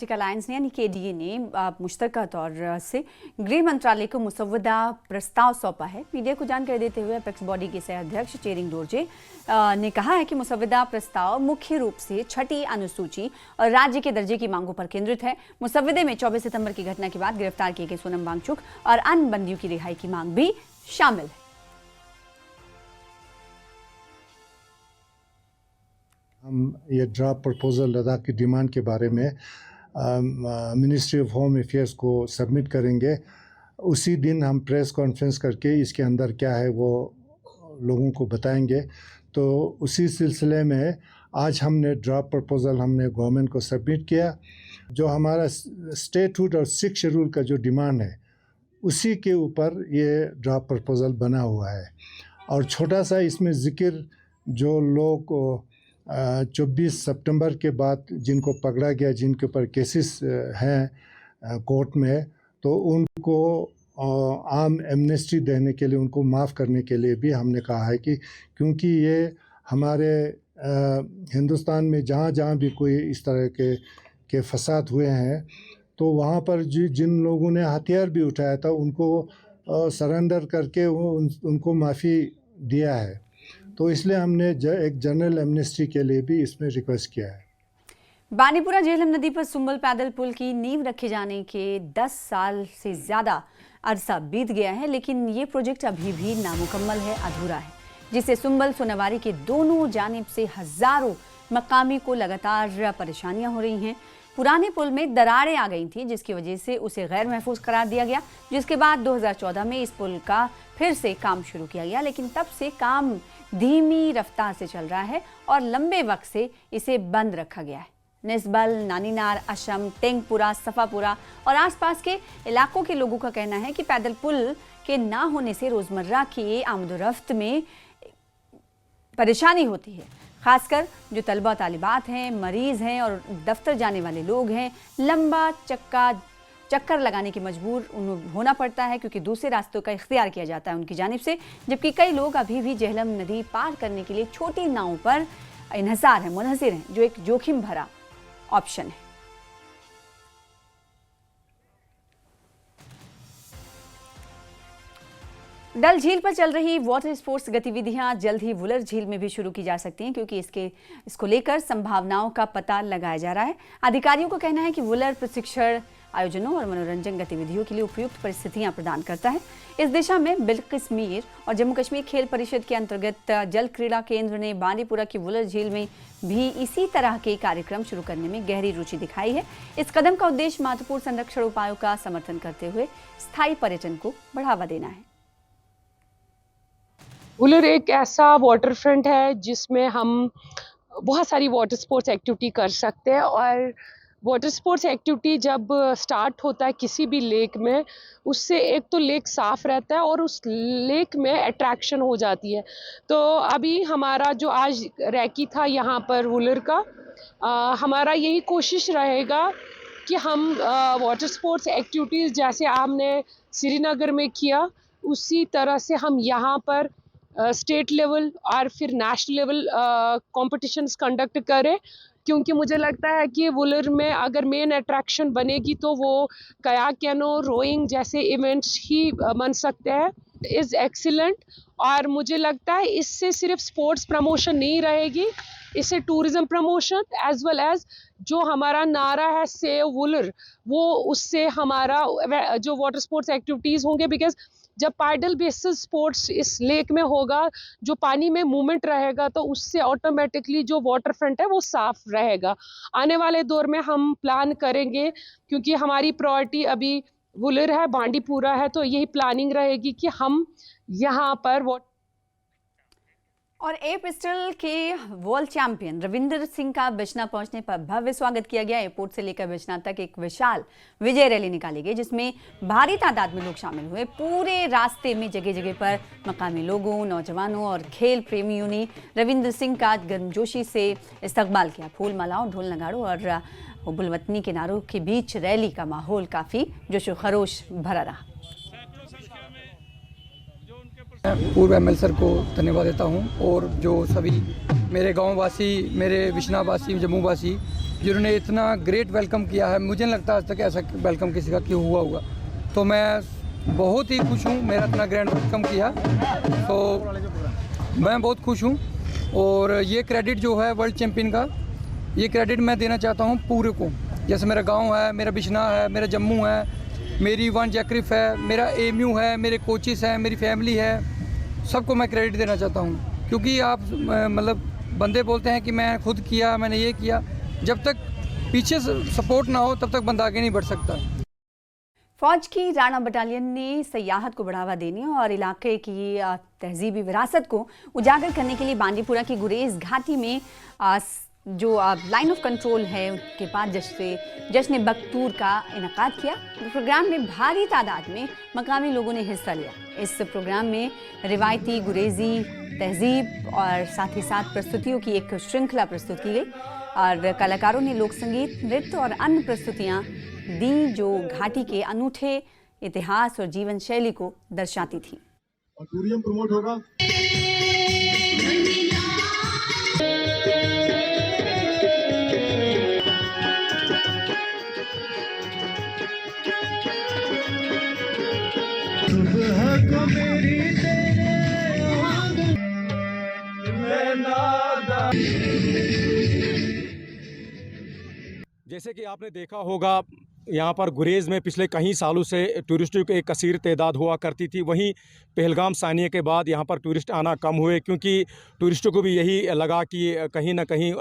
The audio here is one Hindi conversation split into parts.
डेमोक्रेटिक अलायंस ने यानी केडीए ने मुश्तरका तौर से गृह मंत्रालय को मुसव्वदा प्रस्ताव सौंपा है। मीडिया को जानकारी देते हुए अपेक्स बॉडी के सह अध्यक्ष चेरिंग डोरजे ने कहा है कि मुसव्वदा प्रस्ताव मुख्य रूप से छठी अनुसूची और राज्य के दर्जे की मांगों पर केंद्रित है। मुसव्वदे में 24 सितंबर की घटना के बाद गिरफ्तार किए गए सोनम वांगचुक और अन्य बंदियों की रिहाई की मांग भी शामिल है। हम ये ड्राफ्ट प्रपोजल लद्दाख की डिमांड के बारे में मिनिस्ट्री ऑफ होम अफेयर्स को सबमिट करेंगे। उसी दिन हम प्रेस कॉन्फ्रेंस करके इसके अंदर क्या है वो लोगों को बताएंगे। तो उसी सिलसिले में आज हमने ड्राफ्ट प्रपोजल हमने गवर्नमेंट को सबमिट किया। जो हमारा स्टेटहुड और 6 शेड्यूल का जो डिमांड है उसी के ऊपर ये ड्राफ्ट प्रपोजल बना हुआ है। और छोटा सा इसमें जिक्र जो लोग 24 सितंबर के बाद जिनको पकड़ा गया, जिनके ऊपर केसेस हैं कोर्ट में, तो उनको आम एमनेस्टी देने के लिए, उनको माफ़ करने के लिए भी हमने कहा है कि क्योंकि ये हमारे हिंदुस्तान में जहाँ जहाँ भी कोई इस तरह के फसाद हुए हैं तो वहाँ पर जिन लोगों ने हथियार भी उठाया था उनको सरेंडर करके उनको माफ़ी दिया है। तो इसलिए हमने एक जनरल एमनेस्टी के लिए भी इसमें रिक्वेस्ट किया है। बानीपुरा झेलम नदी पर सुंबल पैदल पुल की नींव रखे जाने के 10 साल से ज़्यादा अरसा बीत गया है, लेकिन ये प्रोजेक्ट अभी भी नामुकम्मल है, अधूरा है, जिससे सुंबल सोनावारी के दोनों जानिब से हज़ारों मकामी को लगातार परेशानियां हो रही हैं। पुराने पुल में दरारें आ गई थी जिसकी वजह से उसे गैर महफूज करार दिया गया, जिसके बाद 2014 में इस पुल का फिर से काम शुरू किया गया, लेकिन तब से काम धीमी रफ्तार से चल रहा है और लंबे वक्त से इसे बंद रखा गया है। निस्बल, नानीनार, अशम, टेंगपुरा, सफापुरा और आसपास के इलाकों के लोगों का कहना है कि पैदल पुल के ना होने से रोजमर्रा की आमदोरफ्त में परेशानी होती है। खासकर जो तलबा तालिबात हैं, मरीज हैं और दफ्तर जाने वाले लोग हैं, लंबा चक्कर लगाने की मजबूर होना पड़ता है क्योंकि दूसरे रास्तों का इख्तियार किया जाता है उनकी जानिब से, जबकि कई लोग अभी भी झेलम नदी पार करने के लिए छोटी नावों पर मुनहसिर हैं, जो एक जोखिम भरा ऑप्शन है। डल झील पर चल रही वाटर स्पोर्ट्स गतिविधियां जल्द ही वुलर झील में भी शुरू की जा सकती हैं, क्योंकि इसको लेकर संभावनाओं का पता लगाया जा रहा है। अधिकारियों का कहना है कि वुलर प्रशिक्षण आयोजनों और मनोरंजन गतिविधियों के लिए उपयुक्त परिस्थितियां प्रदान करता है। इस दिशा में बिल्किस मीर और जम्मू कश्मीर खेल परिषद के अंतर्गत जल क्रीड़ा केंद्र ने बांदीपुरा की वुलर झील में भी इसी तरह के कार्यक्रम शुरू करने में गहरी रुचि दिखाई है। इस कदम का उद्देश्य महत्वपूर्ण संरक्षण उपायों का समर्थन करते हुए स्थायी पर्यटन को बढ़ावा देना है। वुलर एक ऐसा वाटर फ्रंट है जिसमें हम बहुत सारी वाटर स्पोर्ट्स एक्टिविटी कर सकते हैं, और वाटर स्पोर्ट्स एक्टिविटी जब स्टार्ट होता है किसी भी लेक में, उससे एक तो लेक साफ रहता है और उस लेक में अट्रैक्शन हो जाती है। तो अभी हमारा जो आज रैकी था यहाँ पर वुलर का, हमारा यही कोशिश रहेगा कि हम वाटर स्पोर्ट्स एक्टिविटीज़ जैसे आपने श्रीनगर में किया उसी तरह से हम यहाँ पर स्टेट लेवल और फिर नेशनल लेवल कॉम्पिटिशन्स कंडक्ट करें, क्योंकि मुझे लगता है कि वुलर में अगर मेन अट्रैक्शन बनेगी तो वो कयाक कैनो, रोइंग जैसे इवेंट्स ही बन सकते हैं। इज़ एक्सीलेंट, और मुझे लगता है इससे सिर्फ स्पोर्ट्स प्रमोशन नहीं रहेगी, इससे tourism promotion as well as जो हमारा नारा है सेव वुलर, वो उससे हमारा जो वाटर स्पोर्ट्स एक्टिविटीज़ होंगे, बिकॉज जब पैडल बेसिस स्पोर्ट्स इस लेक में होगा, जो पानी में मूवमेंट रहेगा, तो उससे ऑटोमेटिकली जो वाटर फ्रंट है वो साफ रहेगा। आने वाले दौर में हम प्लान करेंगे, क्योंकि हमारी प्रायोरिटी अभी वुलर है, बांडीपुरा है, तो यही प्लानिंग रहेगी कि हम यहाँ पर और ए पिस्टल के वर्ल्ड चैंपियन रविंदर सिंह का बिजना पहुंचने पर भव्य स्वागत किया गया। एयरपोर्ट से लेकर बिजना तक एक विशाल विजय रैली निकाली गई, जिसमें भारी तादाद में लोग शामिल हुए। पूरे रास्ते में जगह जगह पर मकामी लोगों, नौजवानों और खेल प्रेमियों ने रविंदर सिंह का गर्मजोशी से इस्तकबाल किया। फूल मालाओं, ढोल नगाड़ों और हुब्बुल-वतनी के नारों के बीच रैली का माहौल काफ़ी जोशो खरोश भरा रहा। पूर्व एमएल सर को धन्यवाद देता हूं, और जो सभी मेरे गांव वासी, मेरे विश्नावासी, जम्मू वासी जिन्होंने इतना ग्रेट वेलकम किया है। मुझे नहीं लगता आज तक ऐसा वेलकम किसी का क्यों हुआ होगा। तो मैं बहुत ही खुश हूँ, मेरा इतना ग्रैंड वेलकम किया, तो मैं बहुत खुश हूँ। और ये क्रेडिट जो है वर्ल्ड चैम्पियन का, ये क्रेडिट मैं देना चाहता हूँ पूरे को। जैसे मेरा गांव है, मेरा बिश्ना है, मेरा जम्मू है, मेरी वन जैक्रिफ है, मेरा एमयू है, मेरे कोचेस हैं, मेरी फैमिली है, सबको मैं क्रेडिट देना चाहता हूँ। क्योंकि आप मतलब बंदे बोलते हैं कि मैं खुद किया, मैंने ये किया, जब तक पीछे सपोर्ट ना हो तब तक बंदा आगे नहीं बढ़ सकता। फौज की राणा बटालियन ने सयाहत को बढ़ावा देने और इलाके की तहजीबी विरासत को उजागर करने के लिए बांडीपुरा की गुरेज घाटी में जो लाइन ऑफ कंट्रोल है उसके पास जश्न बख्तूर का इनेकाद किया। प्रोग्राम में भारी तादाद में मकामी लोगों ने हिस्सा लिया। इस प्रोग्राम में रिवायती गुरेजी तहजीब और साथ ही साथ प्रस्तुतियों की एक श्रृंखला प्रस्तुत की गई और कलाकारों ने लोक संगीत, नृत्य और अन्य प्रस्तुतियां दी जो घाटी के अनूठे इतिहास और जीवन शैली को दर्शाती थी। और टूरिज्म प्रमोट होगा। जैसे कि आपने देखा होगा, यहाँ पर गुरेज में पिछले कई सालों से टूरिस्टों की एक कसीर तादाद हुआ करती थी। वहीं पहलगाम सानिया के बाद यहाँ पर टूरिस्ट आना कम हुए, क्योंकि टूरिस्टों को भी यही लगा कि कहीं ना कहीं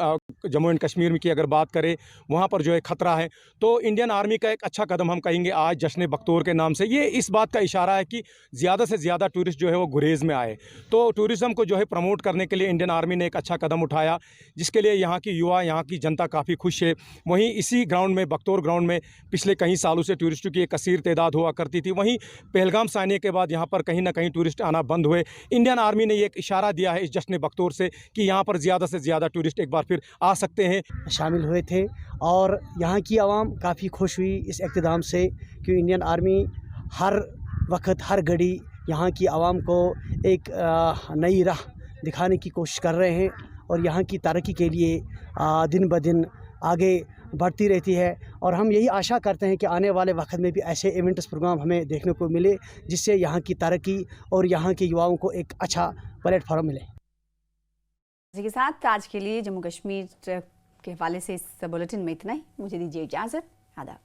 जम्मू एंड कश्मीर की अगर बात करें वहाँ पर जो है ख़तरा है। तो इंडियन आर्मी का एक अच्छा कदम हम कहेंगे आज जश्न बख्तूर के नाम से। ये इस बात का इशारा है कि ज़्यादा से ज़्यादा टूरिस्ट जो है वो गुरेज में आए। तो टूरिज़्म को जो है प्रमोट करने के लिए इंडियन आर्मी ने एक अच्छा कदम उठाया, जिसके लिए यहाँ की युवा, यहाँ की जनता काफ़ी खुश है। वहीं इसी ग्राउंड में, बख्तूर ग्राउंड में पिछले कई सालों से टूरिस्टों की एक कसीर तादाद हुआ करती थी। वहीं पहलगाम सानिया के बाद यहाँ पर कहीं ना कहीं टूरिस्ट आना बंद हुए। इंडियन आर्मी ने ये एक इशारा दिया है इस जश्न बख्तूर से कि यहाँ पर ज़्यादा से ज़्यादा टूरिस्ट एक बार फिर आ सकते हैं। शामिल हुए थे और यहाँ की आवाम काफ़ी खुश हुई इस इक़्तिदाम से कि इंडियन आर्मी हर वक्त, हर घड़ी यहाँ की आवाम को एक नई राह दिखाने की कोशिश कर रहे हैं और यहाँ की तरक्की के लिए दिन ब दिन आगे बढ़ती रहती है। और हम यही आशा करते हैं कि आने वाले वक्त में भी ऐसे इवेंट्स प्रोग्राम हमें देखने को मिले, जिससे यहाँ की तरक्की और यहाँ के युवाओं को एक अच्छा प्लेटफॉर्म मिले। इसी के साथ आज के लिए जम्मू कश्मीर के हवाले से इस बुलेटिन में इतना ही। मुझे दीजिए इजाज़त। आदाब।